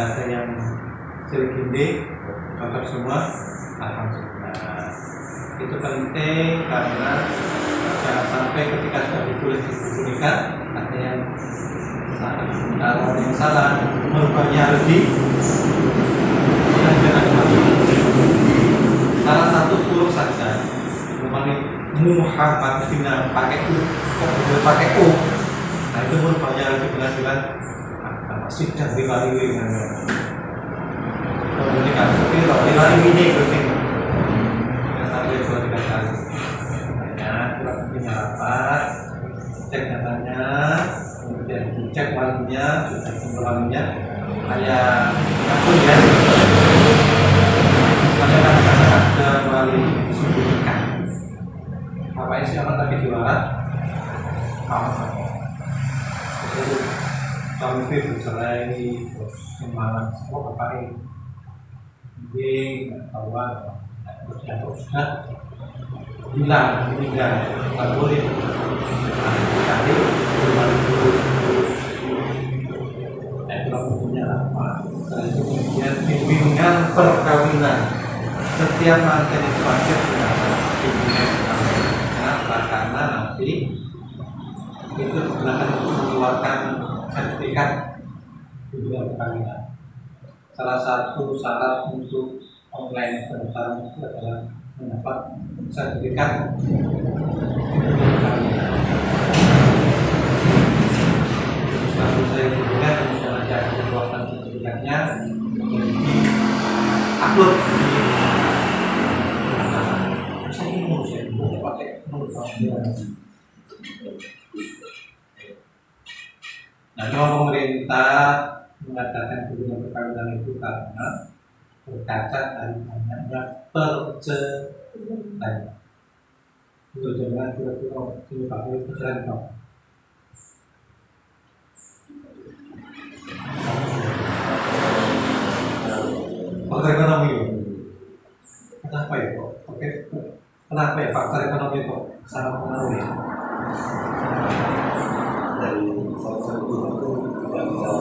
nggak ada yang siligindi, cocok semua, alhamdulillah. Itu penting karena jangan sampai ketika sudah ditulis di buku nikah ada yang salah. Kalau ada yang salah, merubahnya lebih. Salah satu huruf saja, namanya Muhammad dengan pakai U, kok boleh pakai U? Nah itu merubahnya lebih benar-benar sidang riwayat komunikasi seperti riwayat ini penting. Yang sampai 2-3 kali. Makanya kurang punya rapat, cek datanya, kemudian dicek walinya, sudah kumpul walinya, kayak akun ya. Kadang-kadang ada wali disembunyikan. Ngapain sih orang tapi diwarat? Jadi suami itu bercerai, semangat, semua ngapain? Mungkin nggak tahuan, sudah hilang, meninggal, nggak boleh. Kali belum punya apa? Kemudian bimbingan perkawinan. Setiap mantan itu wajib bimbingan perkawinan. Kenapa? Karena nanti itu digunakan untuk mengeluarkan sertifikat bimbingan perkawinan. Salah satu syarat untuk online pendaftaran itu adalah mendapat sertifikat bimbingan perkawinan. Lalu saya kemudian ada keluarkan sertifikatnya upload di saya mau pakai nah, cuma pemerintah mengadakan bimbingan perkawinan itu karena berkaca dari banyaknya perceraian. Itu jangan kira-kira ini pakai perceraian. Faktor ekonomi, kenapa ya kok? Oke, kenapa ya faktor ekonomi kok sangat pengaruh ya? Dari salah satu itu tidak bisa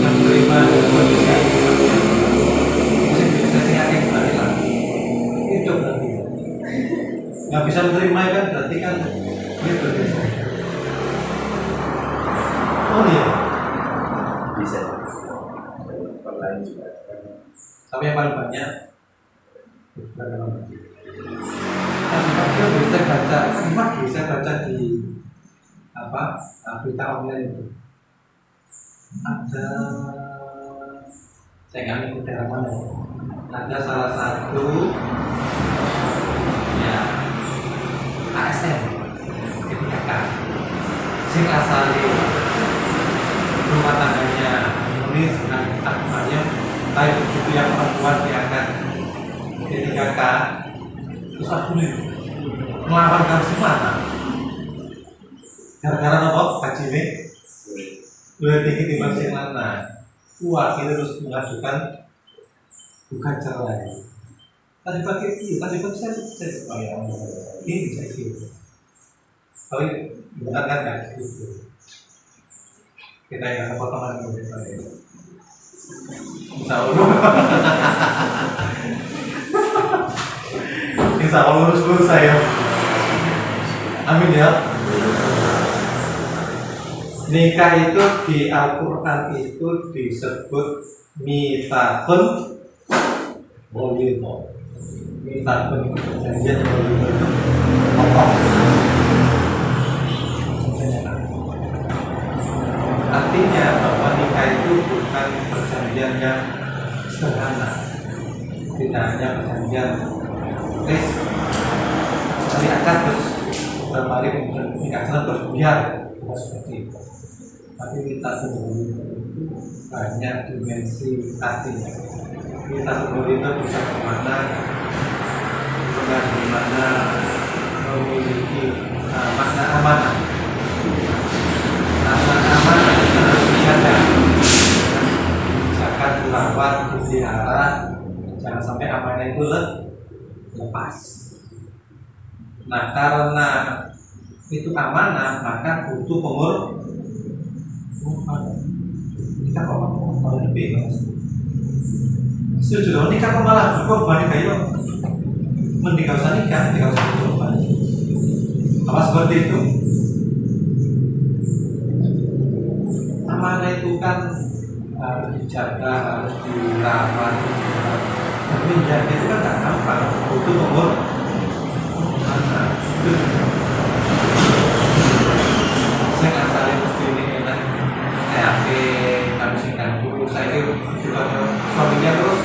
menerima bisa yakin berarti lah itu berarti nggak bisa menerima kan berarti kan dia berdosa. Oh iya. bisa lain juga. Tapi yang paling banyak bisa baca di apa berita online itu ada saya nggak ikut daerah mana ada salah satu ya ASN ketika sing asali rumah tangganya menulis akbarnya tapi begitu yang perempuan diangkat P3K terus aku nih melawan kamu mana gara-gara nopo kajine lebih tinggi timbang sing lanang wakil terus mengajukan bukan cerai tadi pakai saya supaya ini bisa gitu tapi benar kan nggak gitu kita yang potongan dulu Insya Allah lurus saya amin ya. Nikah itu di Al-Quran itu disebut mitsaqun ghalidh. Mitsaqun perjanjian ghalidh kokoh. Artinya bahwa nikah itu bukan perjanjian yang sederhana, tidak hanya perjanjian dari akad terus kembali nikah terus biar bukan seperti itu. Tapi kita tunggu itu banyak dimensi artinya. Kita tunggu itu bisa kemana, bukan dimana memiliki makna amanah. Amanah menjaga, misalkan merawat, pelihara, jangan sampai amanah itu lepas. Nah karena itu amanah maka butuh bingung. Setuju dong, nikah kok malah berkorban kayak mending gak usah nikah, tidak usah berkorban. Apa seperti itu? Amanah itu kan harus dijaga, harus dirawat. Tapi menjaga itu kan gak gampang, butuh umur mana? Saya nggak saling mesti ini enak TAP, kami singkat dulu. Saya itu juga suaminya terus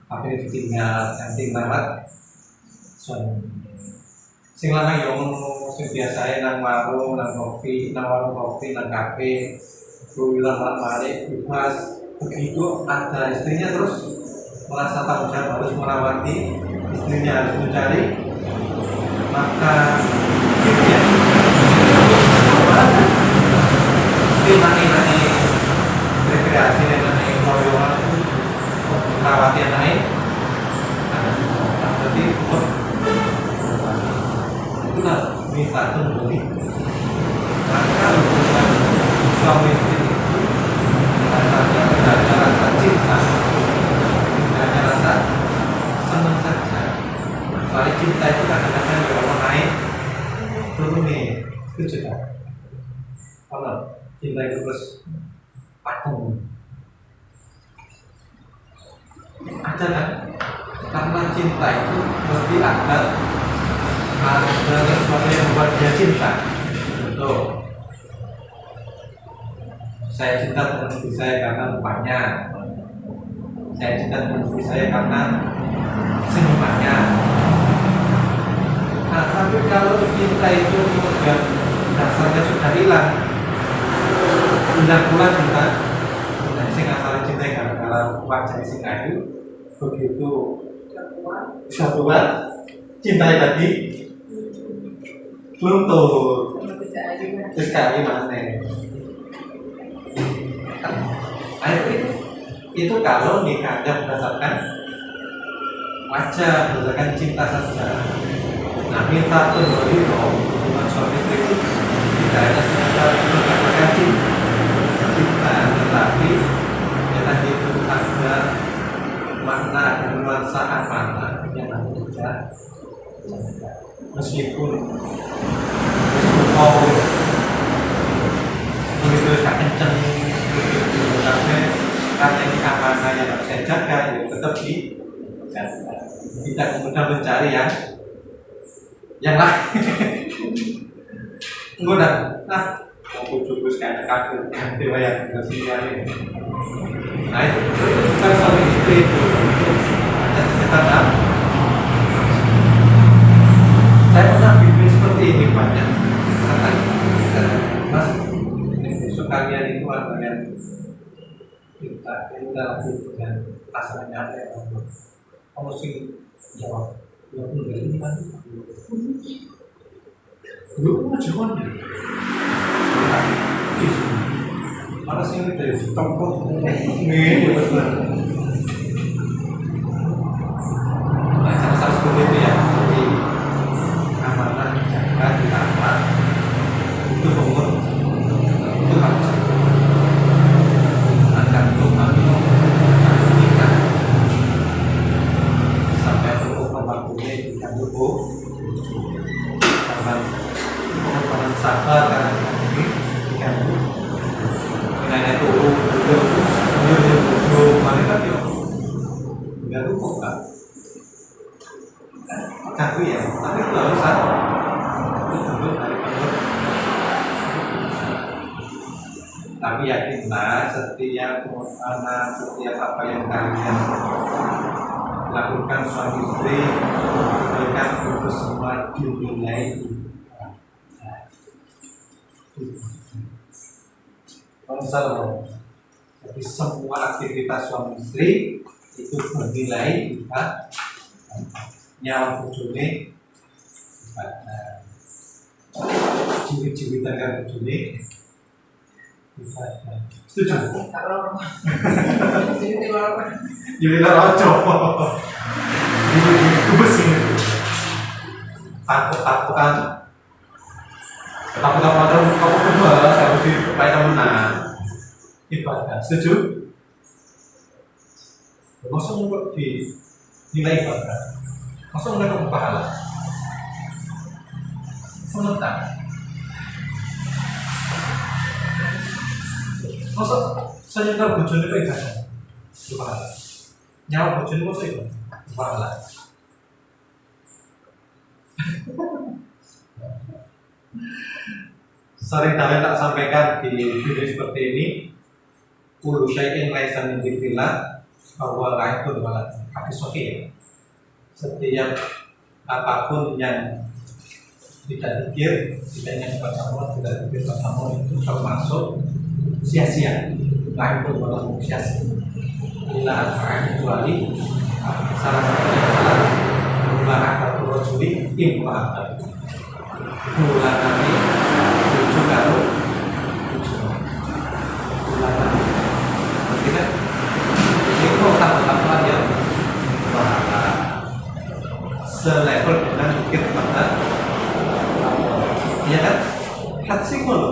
apa itu tinggal ganti rawat suami. Sing lanang yo ngono sing biasae nang warung, nang kopi, nang warung kopi, nang kafe, pulang balik bebas. Begitu ada istrinya terus merasa tanggung jawab harus merawati istrinya, harus mencari maka dia nani rekreasi nani keroyokan merawati anaknya. Berarti itulah minta kembali. Maka hubungan suami istri itu rasanya tidak ada rasa cinta, tidak ada rasa senang saja. Soalnya cinta itu kadang-kadang kalau naik turun nih, itu juga. Kalau cinta itu terus patung, ada kan? Karena cinta itu mesti ada sesuatu yang membuat dia cinta. Betul. Saya cinta dengan istri saya karena rupanya. Saya cinta dengan istri saya karena senyumannya. Nah, tapi kalau cinta itu kemudian dasarnya sudah hilang pula cinta. Nah, saya nggak salah cinta karena wajah si kayu begitu bisa buat cinta tadi luntur terus kali mana itu kalau nikahnya berdasarkan wajah, berdasarkan cinta saja. Nah, minta kembali dong hubungan suami istri itu tidak hanya sekedar berdasarkan cinta, tetapi ya tadi itu ada makna dan nuansa amanah yang harus dijaga. Meskipun mau begitu tak kenceng, tapi karena ini amanah yang harus saya jaga, ya tetap dijaga. Tidak kemudian mencari yang lain. Enggak dah, mau bujuk kayak kakek ganti wayang kesini. Nah itu bukan suami istri itu. Ada saya pernah bimbing seperti ini banyak. Mas, besok kalian itu ada yang kita dalam hubungan pasangannya ada yang kamu sih jawab, ya pun dari ini kan. Lu jawab nih. Mana sih ini dari tempat ini betul. Nah, cara seperti itu ya. Jadi amanah jaga dirawat itu umur itu harus akan membantu kita sampai untuk membangunnya tidak cukup karena sabar karena ini diganggu nenek turun mereka dia nggak cukup kan ganggu ya tapi itu harus sadar tapi yakinlah setiap anak, setiap apa yang kalian lakukan suami istri mereka itu semua dinilai konselor. Jadi semua aktivitas suami istri itu bernilai nyawa bojone jiwit-jiwitan kan bojone setuju? Jiwit rojo jiwit kubus ini takut-takutan takut-takutan kamu kedua harus dipakai temenan ibadah. Setuju? Masa mau di nilai ibadah? Masa nggak pahala? Sementara. Masa saya nyetar bojone kok ibadah? Pahala. Nyawa bojone masa itu pahala. Sering kali tak sampaikan di video seperti ini, kullu syai'in laisa min dzikrillah bahwa lain itu adalah hadis sahih. Setiap apapun yang tidak dikir, tidak yang baca Allah, tidak dikir baca Allah itu termasuk sia-sia. Lain itu adalah sia-sia. Bila kecuali salah satunya adalah menggunakan rojuli imra'atan. Bulan kami tujuh karo bulan kami. Tidak. Itu tambahan yang bahwa selevel dengan dikir pada ya kan? Hatsikul.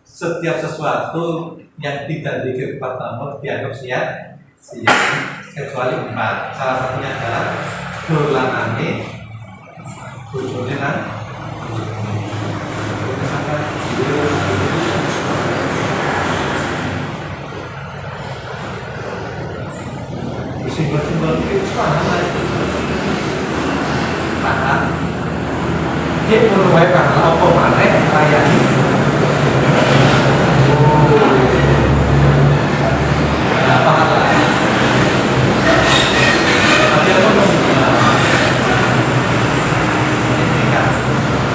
Setiap sesuatu yang tidak dikir pertama dianggap sia-sia kecuali 4. Salah satunya adalah dolanane bojone nang simbol-simbol itu mana itu? Paham? Dia menuai pahala apa mana layani? Pahala. Tapi apa maksudnya?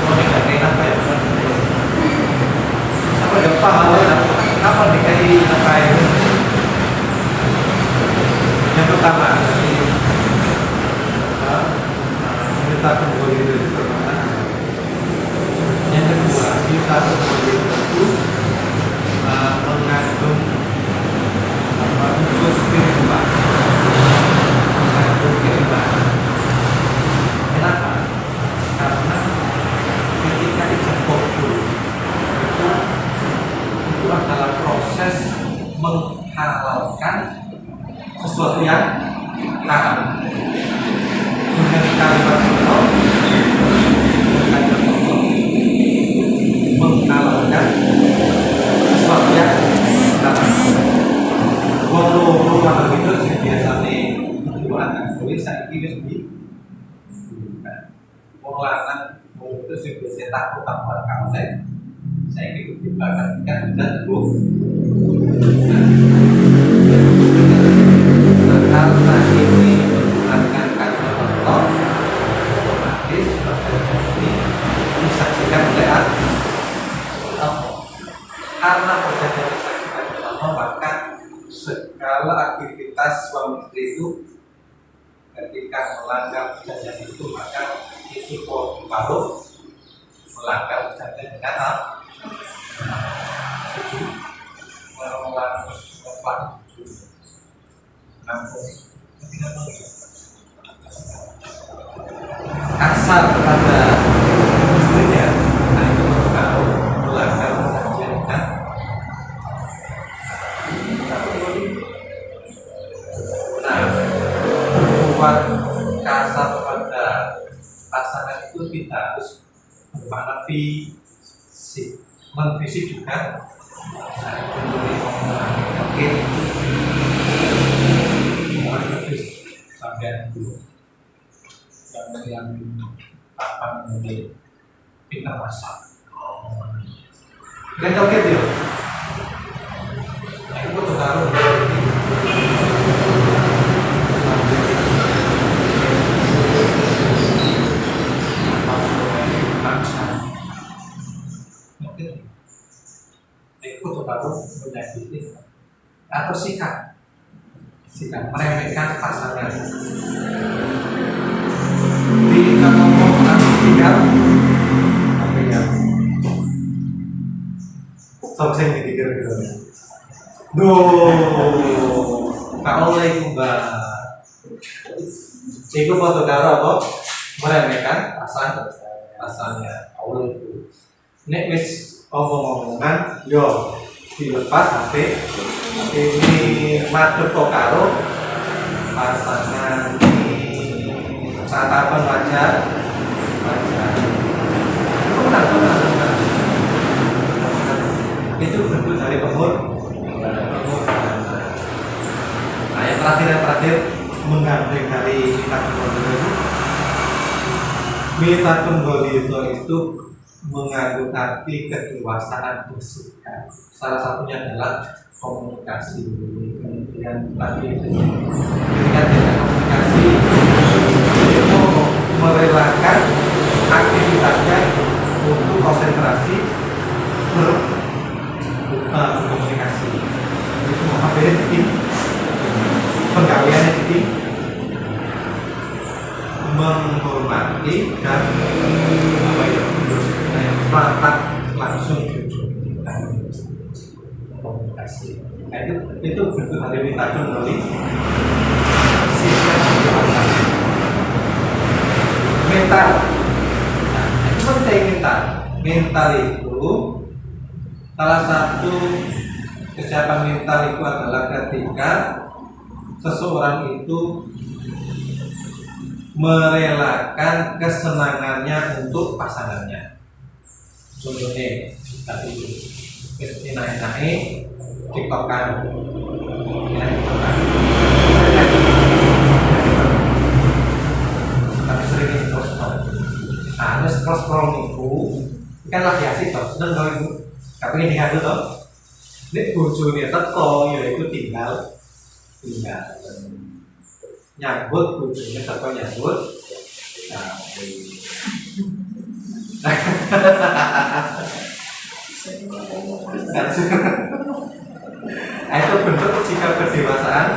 Mau dikatakan apa ya? Apa ada pahala? Apa dikatakan apa itu? Yang pertama, kita kembali dari pertama. Yang kedua, kita kembali itu mengandung unsur spiritual, mengandung keimanan. Kenapa? Karena ketika dijemput itu adalah proses menghalalkan sesuatu yang haram. Dengan kalimat Allah menghalalkan sesuatu yang haram. Wong orang itu biasanya akan tulis saya ini di wong lanang itu biasanya takut kamu saya ikut dibakar kan sudah tuh. Karena ini menggunakan kalimat Allah otomatis ini disaksikan oleh Allah. Karena perjanjian disaksikan oleh Allah maka segala aktivitas suami istri itu ketika melanggar perjanjian itu maka itu baru melanggar perjanjian dengan Allah. Kasar kepada istrinya, nah itu kalau melanggar perjanjian dengan berbuat kasar kepada pasangan itu tidak harus bermakna fisik, non-fisik juga. Mungkin habis sampai dulu yang kapan mungkin kita masak. Kan oke dia. Aku tuh taruh baru menyakiti atau sikap meremehkan pasangan di ngomong atau tinggal apa ya sok saya dipikir gitu kalau itu mbak itu foto karo apa meremehkan pasangannya Allah itu nek wis omong-omongan yo dilepas HP ini madhep kok karo pasangan tatapan wajar itu benar itu bentuk dari nah yang terakhir menggandeng dari Mita Kondolito itu mengandung arti kedewasaan bersikap. Salah satunya adalah komunikasi. Kemudian tadi ketika tidak komunikasi itu merelakan aktivitasnya untuk konsentrasi berkomunikasi. Itu hampir titik penggaweannya titik menghormati dan merapat langsung komunikasi. Nah, itu bentuk dari Mita Kondolito. Mental. Nah, itu penting mental. Mental itu salah satu kesiapan mental itu adalah ketika seseorang itu merelakan kesenangannya untuk pasangannya. Contohnya tadi enak-enaknya tiktokan, tapi sering scroll. Nah, scroll itu kan lagi asik toh, seneng toh itu. Tapi ini diadu toh. Nek bojone teko ya itu tinggal nyambut bojone teko nyambut. Itu bentuk sikap kedewasaan.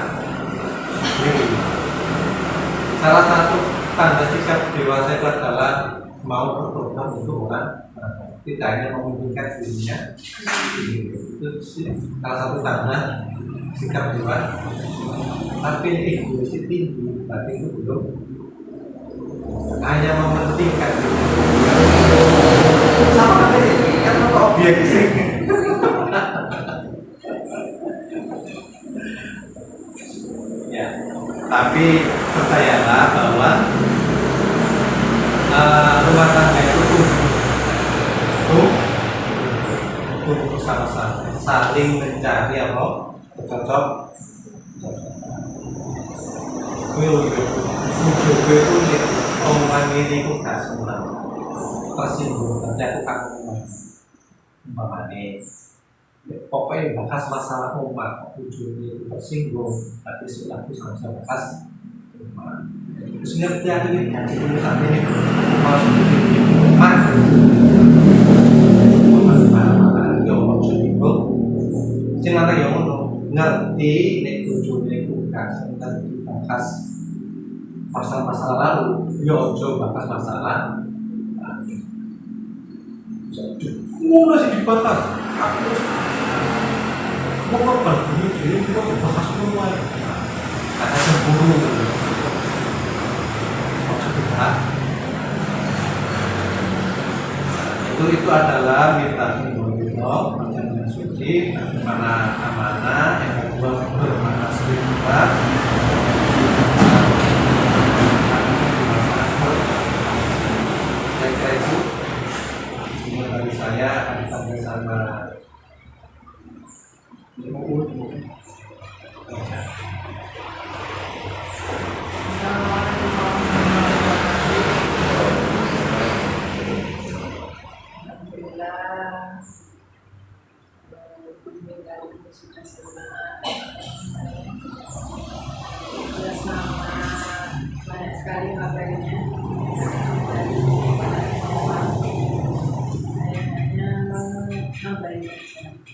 Salah satu tanda sikap dewasa itu adalah mau berkorban untuk orang, tidak hanya mementingkan dirinya. Itu salah satu tanda sikap dewasa. Tapi egois tinggi, berarti itu belum. Hanya mementingkan dirinya. Sama kan ini kan objek sih. Ya, tapi percayalah bahwa rumah tangga itu tumbuh sama-sama, saling mencari apa cocok. Gue itu omongan ini aku gak senang, tersinggung, nanti aku kangen umpamanya. Pokoknya bahas masalah umat, ujungnya itu tersinggung, tapi sudah aku sama-sama bahas umat. Terus ngerti aku ini ngaji dulu sampai ini umat mana-mana ya Allah juga sing lanang ya ngono ngerti nek ujungnya itu gak seneng dibahas masalah-masalah lalu ya aja bahas masalah mulai sih dibahas aku mau korban ini kita bahas semua ada cemburu itu adalah Mita Kondolito perjanjian suci mana amanah yang kedua bermakna selingkuh saya kira itu semua dari saya akan sampai sama banyak sekali materinya dari saya hanya nambahin saja.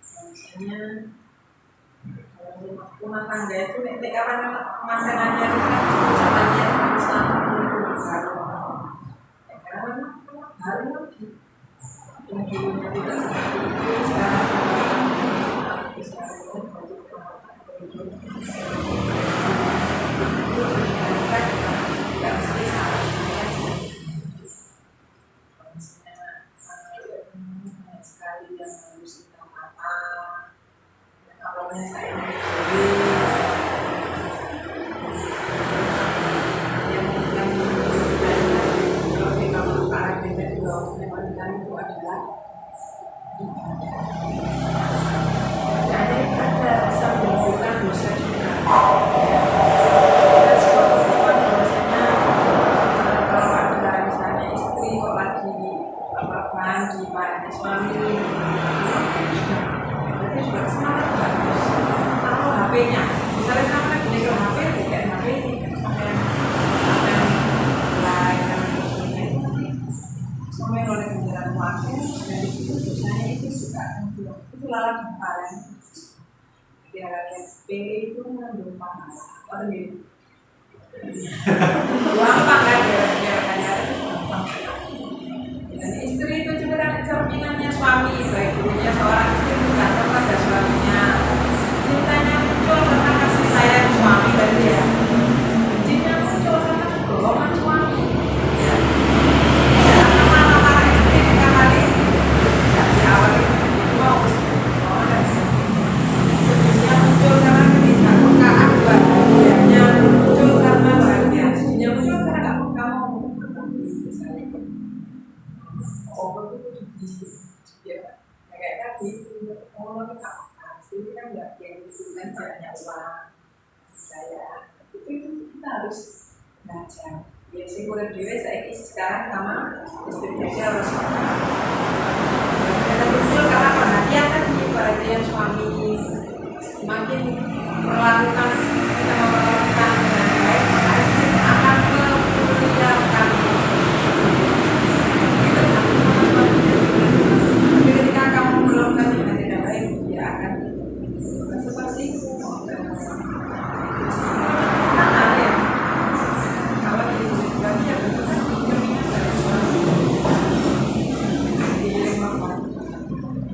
Misalnya rumah tangga itu ketika makanannya caranya selama baru lagi yang dulunya tidak seperti itu sekali yang harus kita misalnya saya yang kalau kita buka agenda di bawah pemerintahan itu adalah ada sambil bukan dosa juga. Ada sebuah kebutuhan bahwasanya kalau ada misalnya istri kok lagi apa di parahnya suami, berarti juga semangat bagus. Kalau HP-nya, misalnya kamu lagi nyekel HP, bukan HP ini sampai lain dan sebagainya sampai oleh kendaraan wakil dan di situ dosanya itu juga akan pulang. Itu lalat kemarin. Biar kalian sepele itu mengandung pahala. Orang ini gampang kan biar kalian gampang. Dan istri itu juga kan cerminannya suami, baik dulunya seorang istri bukan kepada suaminya. Cintanya muncul karena kasih sayang suami dan dia. Bencinya muncul karena kebohongan suami. Ya. Jangan marah-marah istri ketika kali tidak diawali mau. Sedihnya muncul karena ketidakpekaan bahagianya muncul karena bahagia. Sedihnya muncul karena gak kamu misalnya. Oh, itu ya kayak tadi orang kita kasih kan nggak yang itu kan caranya uang saya itu kita harus belajar. Ya sih udah dewe saya sekarang sama istri saya harus kita muncul karena perhatian kan di perhatian suami semakin melakukan kita memperlakukan dengan baik maka istri akan memuliakan. Tapi ketika kamu melakukan dengan tidak baik, dia akan seperti itu. Karena ya, kalau di bagian itu kan cerminan dari suami. Di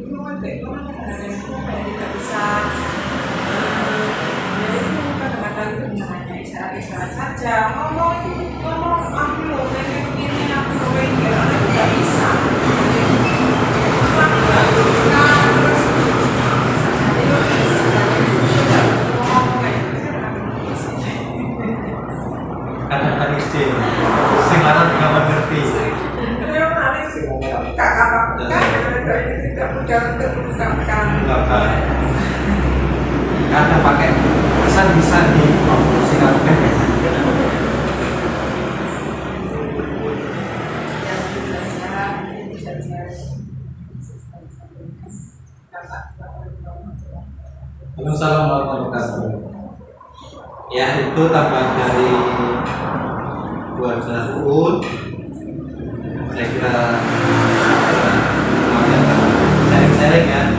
rumah itu kan baik banget ada yang tidak bisa. Jadi itu kadang-kadang itu bukan hanya isyarat-isyarat saja. Ngomong aku loh, ini aku loh ini, orang itu nggak bisa. Kadang-kadang istri sing lanang juga mengerti. Kadang pakai pesan-pesan di sing Assalamualaikum warahmatullahi wabarakatuh. Ya itu tambahan dari buat UUD. Saya kira sharing ya.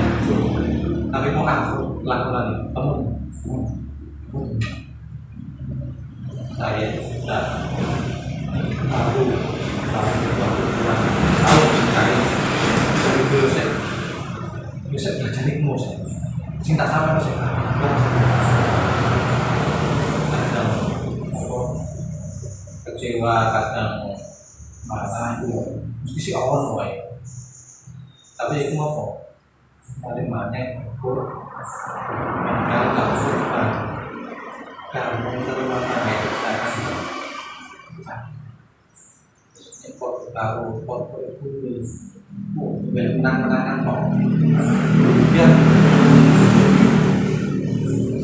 Tapi mau aku lakukan temen. Saya sudah tahu sekali. Dulu saya bisa belajar ilmu saya. Cinta sama saya. Kadang kecewa, kadang marah itu mesti si awal mulai. Tapi itu apa? Paling banyak ukur kalau kamu suka kamu terima kasih import taruh import itu menang-menangan kok kemudian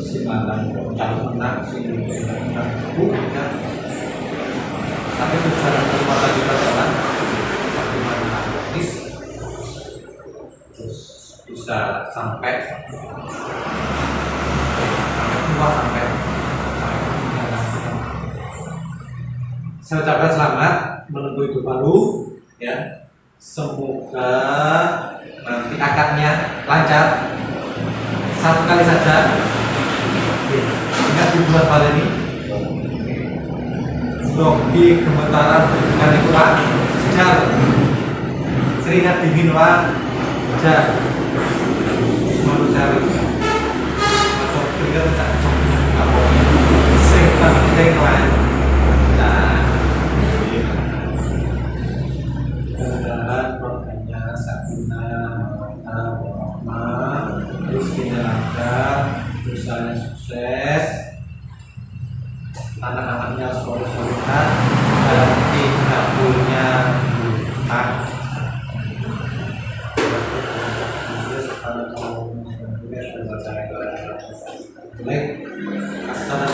si mantan calon menang si menang bukan tapi bicara terima kasih jalan bagaimana artis terus bisa sampai tua sampai saya ucapkan selamat menempuh hidup baru ya. Semoga nanti akadnya lancar. Satu kali saja. Ingat di bulan Maret ini. Doki gemetaran dengan kurang sejar. Keringat dingin wajar. Manusia masuk keringat tak apa. Sing penting lah. Mudah-mudahan programnya Sakina, Mawadah, Warahmah, rezekinya lancar, usahanya sukses, anak-anaknya soleh-solehan, dan tidak punya hutang. Assalamualaikum warahmatullahi wabarakatuh.